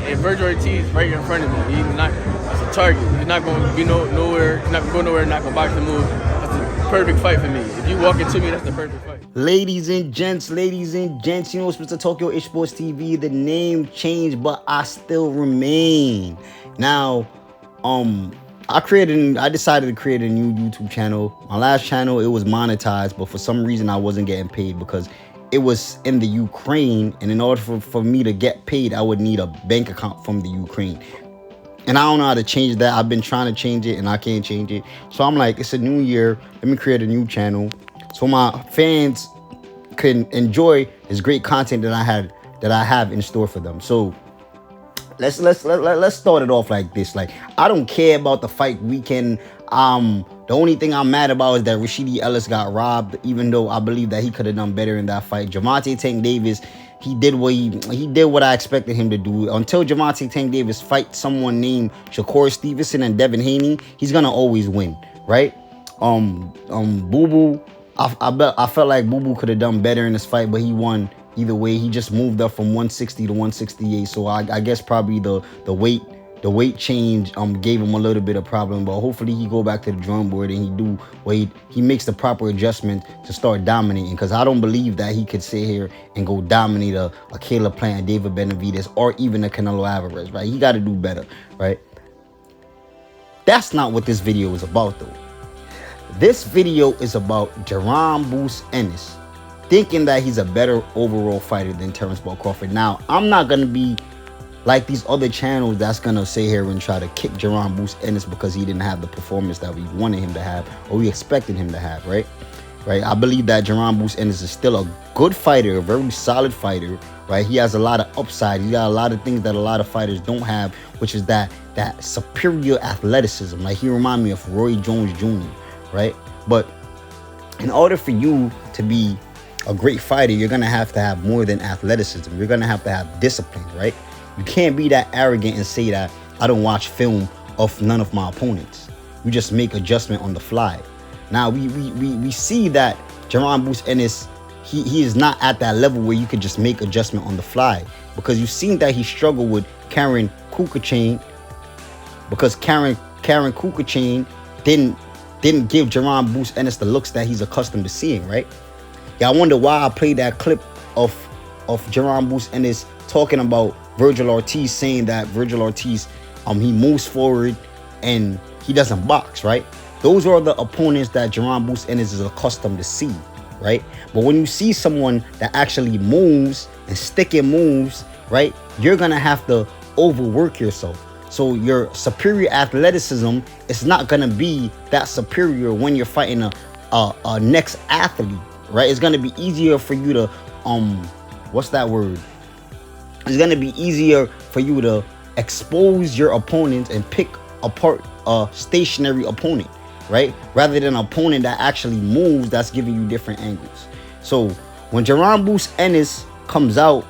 and Virgil Ortiz right in front of me. He's not. That's a target. He's not going to be nowhere. He's not going to go nowhere. Not going to box the move. That's the perfect fight for me. If you walk into me, that's the perfect fight. Ladies and gents, you know it's Mr. Tokyo Ish Sports TV. The name changed, but I still remain. Now, I decided to create a new YouTube channel. My last channel, it was monetized, but for some reason I wasn't getting paid because it was in the Ukraine, and in order for me to get paid, I would need a bank account from the Ukraine. And I don't know how to change that. I've been trying to change it and I can't change it. So I'm like, it's a new year. Let me create a new channel so my fans can enjoy this great content that I have in store for them. So let's start it off like this. Like, I don't care about the fight weekend. The only thing I'm mad about is that Rashidi Ellis got robbed, even though I believe that he could have done better in that fight. Gervonta Tank Davis, he did what I expected him to do. Until Gervonta Tank Davis fight someone named Shakur Stevenson and Devin Haney, he's gonna always win, right? Boo Boo, I felt like Boo Boo could have done better in this fight, but he won either way. He just moved up from 160 to 168. So I guess probably the weight change gave him a little bit of problem, but hopefully he go back to the drawing board and he makes the proper adjustment to start dominating, because I don't believe that he could sit here and go dominate a Caleb Plant, David Benavidez, or even a Canelo Alvarez, right? He got to do better, right? That's not what this video is about, though. This video is about Jaron Boots Ennis thinking that he's a better overall fighter than Terence Bud Crawford. Now, I'm not going to be like these other channels that's going to sit here and try to kick Jaron Boots Ennis because he didn't have the performance that we wanted him to have or we expected him to have, right? I believe that Jaron Boots Ennis is still a good fighter, a very solid fighter, right? He has a lot of upside. He got a lot of things that a lot of fighters don't have, which is that superior athleticism. Like, he reminds me of Roy Jones Jr., right? But in order for you to be a great fighter, you're going to have more than athleticism. You're going to have discipline, right? You can't be that arrogant and say that I don't watch film of none of my opponents. You just make adjustment on the fly. Now, we see that Jaron Boots Ennis, he is not at that level where you could just make adjustment on the fly, because you've seen that he struggled with Karen Kukachain, because Karen Kukachain didn't give Jaron Boots Ennis the looks that he's accustomed to seeing, right? Yeah, I wonder why I played that clip of Jaron Boots Ennis talking about Virgil Ortiz, saying that Virgil Ortiz, he moves forward and he doesn't box, right? Those are the opponents that Jaron Boots Ennis is accustomed to see, right? But when you see someone that actually moves and sticking moves, right, you're gonna have to overwork yourself. So your superior athleticism is not gonna be that superior when you're fighting a next athlete, right? It's gonna be easier for you to what's that word? It's gonna be easier for you to expose your opponent and pick apart a stationary opponent, right? Rather than an opponent that actually moves, that's giving you different angles. So when Jaron Boots Ennis comes out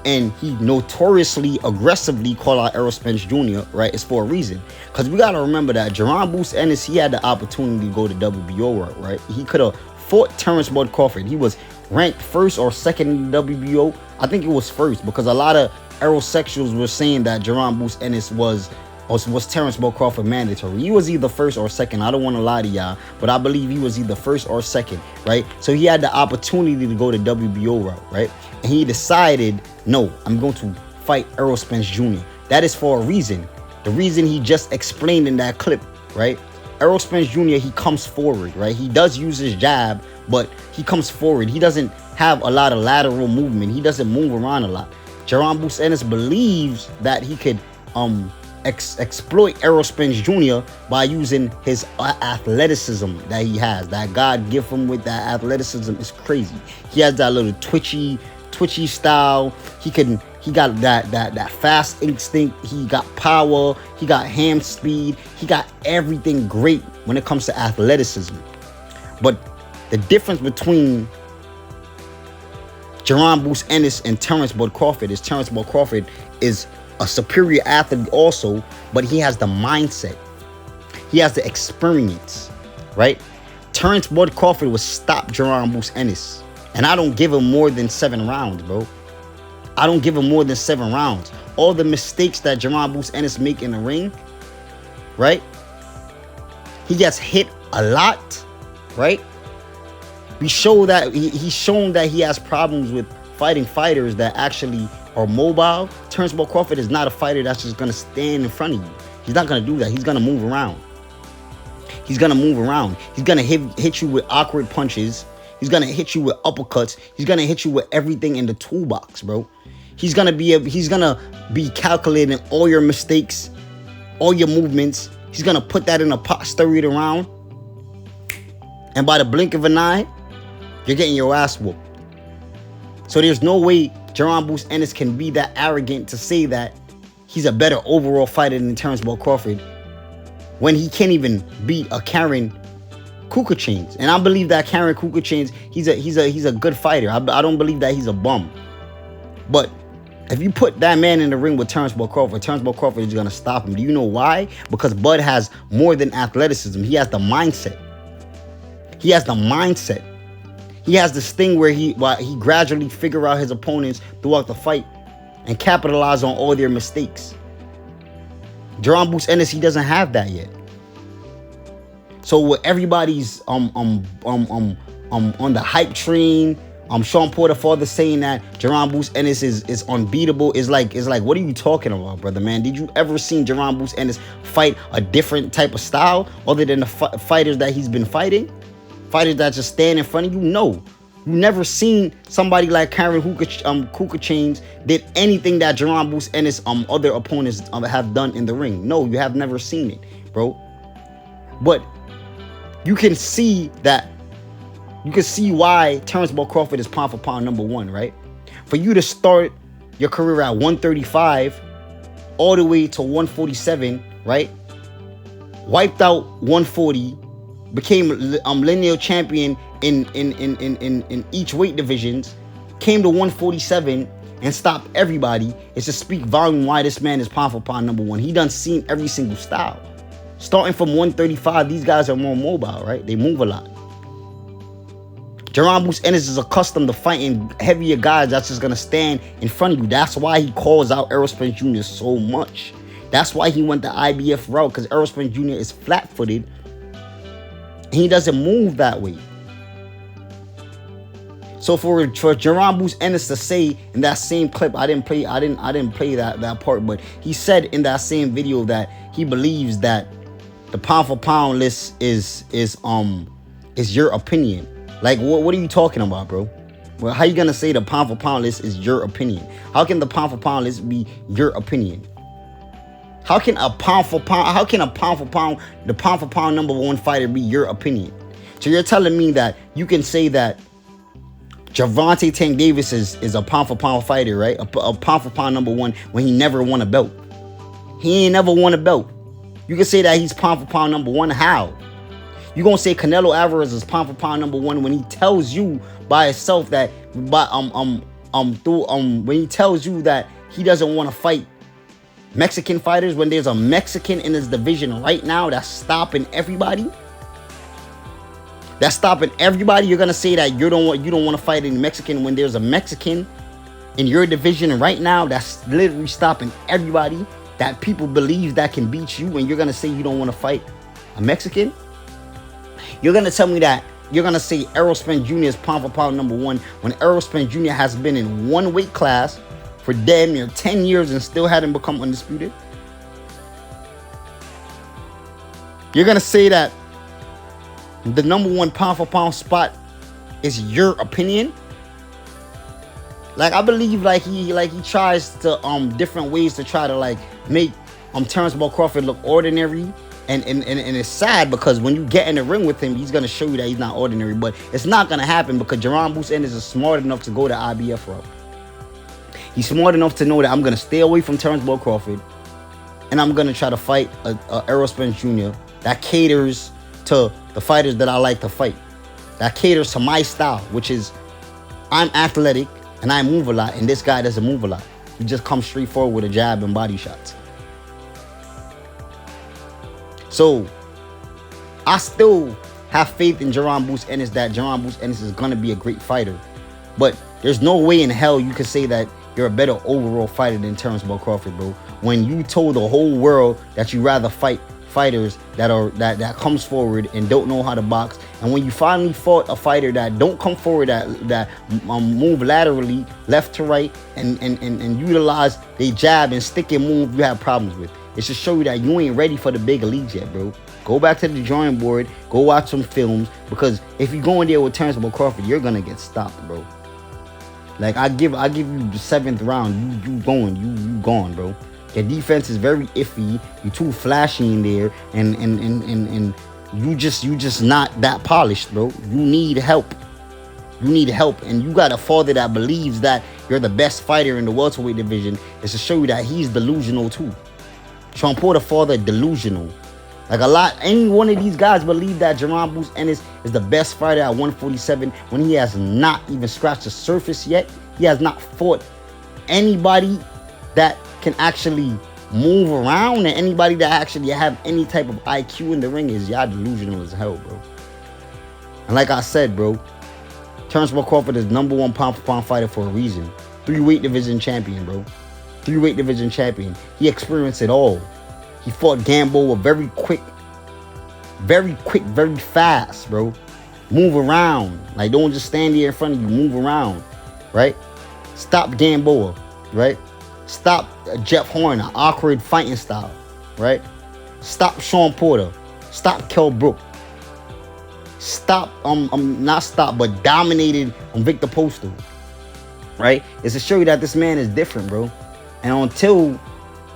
and he notoriously aggressively call out Errol Spence Jr., right, it's for a reason. Because we got to remember that Jaron Boots Ennis, he had the opportunity to go to WBO route, right? He could have fought Terence Bud Crawford. He was ranked first or second in the WBO. I think it was first, because a lot of aerosexuals were saying that Jaron Boots Ennis was Terence Bud Crawford mandatory. He was either first or second. I don't want to lie to y'all, but I believe he was either first or second, right? So he had the opportunity to go to WBO route, right? And he decided, no, I'm going to fight Errol Spence Jr. That is for a reason. The reason he just explained in that clip, right? Errol Spence Jr., he comes forward, right? He does use his jab, but he comes forward. He doesn't have a lot of lateral movement. He doesn't move around a lot. Jaron Boots Ennis believes that he could exploit Errol Spence Jr. by using his athleticism that he has. That God give him with that athleticism is crazy. He has that little twitchy style. He got that fast instinct. He got power. He got hand speed. He got everything great when it comes to athleticism. But the difference between Jaron Boots Ennis and Terence Bud Crawford is Terence Bud Crawford is a superior athlete also, but he has the mindset. He has the experience, right? Terence Bud Crawford would stop Jaron Boots Ennis. And I don't give him more than 7 rounds, bro. I don't give him more than 7 rounds. All the mistakes that Jaron Boots Ennis make in the ring, right? He gets hit a lot, right? He's shown that he has problems with fighting fighters that actually are mobile. Terence Bud Crawford is not a fighter that's just gonna stand in front of you. He's not gonna do that. He's gonna move around. He's gonna move around. He's gonna hit you with awkward punches. He's gonna hit you with uppercuts. He's gonna hit you with everything in the toolbox, bro. He's gonna be calculating all your mistakes, all your movements. He's gonna put that in a pot, stir it around, and by the blink of an eye, you're getting your ass whooped. So there's no way Jaron Boots Ennis can be that arrogant to say that he's a better overall fighter than Terence Bud Crawford when he can't even beat a Karen Chains. And I believe that Karen Chains, he's a good fighter. I don't believe that he's a bum. But if you put that man in the ring with Terence Bud Crawford is gonna stop him. Do you know why? Because Bud has more than athleticism. He has the mindset. He has the mindset. He has this thing where he gradually figure out his opponents throughout the fight and capitalize on all their mistakes. Jaron Boots Ennis, he doesn't have that yet. So with everybody's on the hype train, Sean Porter father saying that Jaron Boots Ennis is unbeatable is like what are you talking about, brother, man? Did you ever seen Jaron Boots Ennis fight a different type of style other than the fighters that he's been fighting? Fighters that just stand in front of you? No. You never seen somebody like Karen Chains did anything that Jaron Boots Ennis other opponents have done in the ring. No, you have never seen it, bro. But you can see that. You can see why Terence Bud Crawford is pound for pound #1, right? For you to start your career at 135 all the way to 147, right? Wiped out 140, became lineal champion in each weight divisions, came to 147 and stopped everybody. It's to speak volume why this man is pound for pound #1. He done seen every single style. Starting from 135, these guys are more mobile, right? They move a lot. Jaron Boots Ennis is accustomed to fighting heavier guys that's just going to stand in front of you. That's why he calls out Errol Spence Jr. so much. That's why he went the IBF route, because Errol Spence Jr. is flat-footed. He doesn't move that way. So for Jaron Boots Ennis to say in that same clip, I didn't play that part, but he said in that same video that he believes that the pound for pound list is your opinion. Like, what are you talking about, bro? Well, how you gonna say the pound for pound list is your opinion? How can the pound for pound list be your opinion? How can the pound for pound #1 fighter be your opinion? So you're telling me that you can say that Gervonta Tank Davis is a pound for pound fighter, right? A pound for pound #1 when he never won a belt. He ain't never won a belt. You can say that he's pound for pound #1. How? You gonna say Canelo Alvarez is pound for pound #1 when he tells you by himself that when he tells you that he doesn't want to fight Mexican fighters, when there's a Mexican in his division right now that's stopping everybody? You're gonna say that you don't want to fight any Mexican when there's a Mexican in your division right now that's literally stopping everybody that people believe that can beat you, and you're gonna say you don't want to fight a Mexican? You're gonna tell me that you're gonna say Errol Spence Jr. is pound for pound #1 when Errol Spence Jr. has been in one weight class for damn near 10 years and still hadn't become undisputed? You're gonna say that the #1 pound for pound spot is your opinion? Like, I believe he tries to different ways to try to like make Terence Bud Crawford look ordinary. And it's sad because when you get in the ring with him, he's going to show you that he's not ordinary. But it's not going to happen because Jaron Boots Ennis is smart enough to go the IBF route. He's smart enough to know that I'm going to stay away from Terence Bud Crawford. And I'm going to try to fight a Errol Spence Jr. that caters to the fighters that I like to fight. That caters to my style, which is I'm athletic and I move a lot. And this guy doesn't move a lot. He just comes straight forward with a jab and body shots. So, I still have faith in Jaron Boots Ennis that Jaron Boots Ennis is going to be a great fighter. But there's no way in hell you could say that you're a better overall fighter than Terence Bud Crawford, bro. When you told the whole world that you rather fight fighters that comes forward and don't know how to box, and when you finally fought a fighter that don't come forward, that move laterally left to right and utilize they jab and stick and move, you have problems with. It should show you that you ain't ready for the big leagues yet, bro. Go back to the drawing board, go watch some films, because if you go in there with Terence Bud Crawford, you're gonna get stopped, bro. Like I give you the 7th round, you gone, bro. Your defense is very iffy. You too flashy in there, and you just not that polished, bro. You need help. You need help, and you got a father that believes that you're the best fighter in the welterweight division. It's to show you that he's delusional too. Sean Porter father delusional. Like any one of these guys believe that Jaron Boots Ennis is the best fighter at 147 when he has not even scratched the surface yet. He has not fought anybody that can actually move around, and anybody that actually have any type of IQ in the ring. Is y'all delusional as hell, bro. And like I said, bro, Terence Bud Crawford is #1 pound for pound fighter for a reason. 3 weight division champion, bro. 3 weight division champion. He experienced it all. He fought Gamboa very quick, very fast, bro. Move around. Like, don't just stand there in front of you. Move around, right? Stop Gamboa, right? Stop Jeff Horn, an awkward fighting style, right? Stop Sean Porter. Stop Kell Brook. Stop, not stop, but dominated on Victor Postal, right? It's to show you that this man is different, bro. And until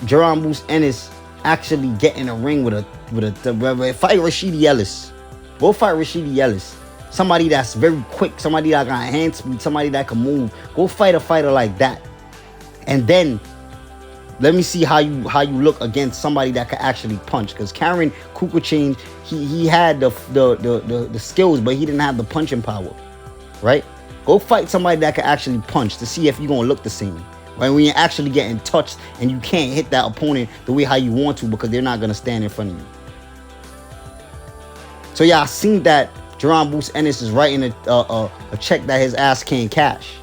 Jaron Boots Ennis actually get in a ring with a fight Rashidi Ellis. Go fight Rashidi Ellis. Somebody that's very quick, somebody that got hand speed, somebody that can move. Go fight a fighter like that. And then let me see how you look against somebody that can actually punch. Because Karen Kukuchain, he had the skills, but he didn't have the punching power, right? Go fight somebody that can actually punch to see if you're gonna look the same. Right? When you're actually getting touched and you can't hit that opponent the way how you want to, because they're not gonna stand in front of you. So yeah, I seen that Jaron Boots Ennis is writing a check that his ass can't cash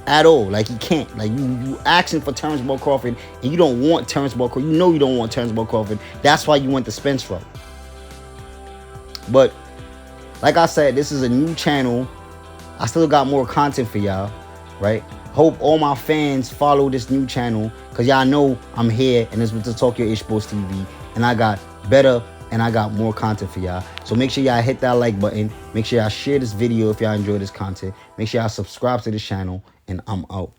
at all. Like, he can't. Like, you asking for Terence Bud Crawford, and you don't want Terence Bud Crawford. You know you don't want Terence Bud Crawford. That's why you went the Spence route. But like I said, this is a new channel. I still got more content for y'all, right? Hope all my fans follow this new channel, because y'all know I'm here, and it's with the Talk Your Ish Sports TV, and I got better and I got more content for y'all. So make sure y'all hit that like button. Make sure y'all share this video if y'all enjoy this content. Make sure y'all subscribe to this channel, and I'm out.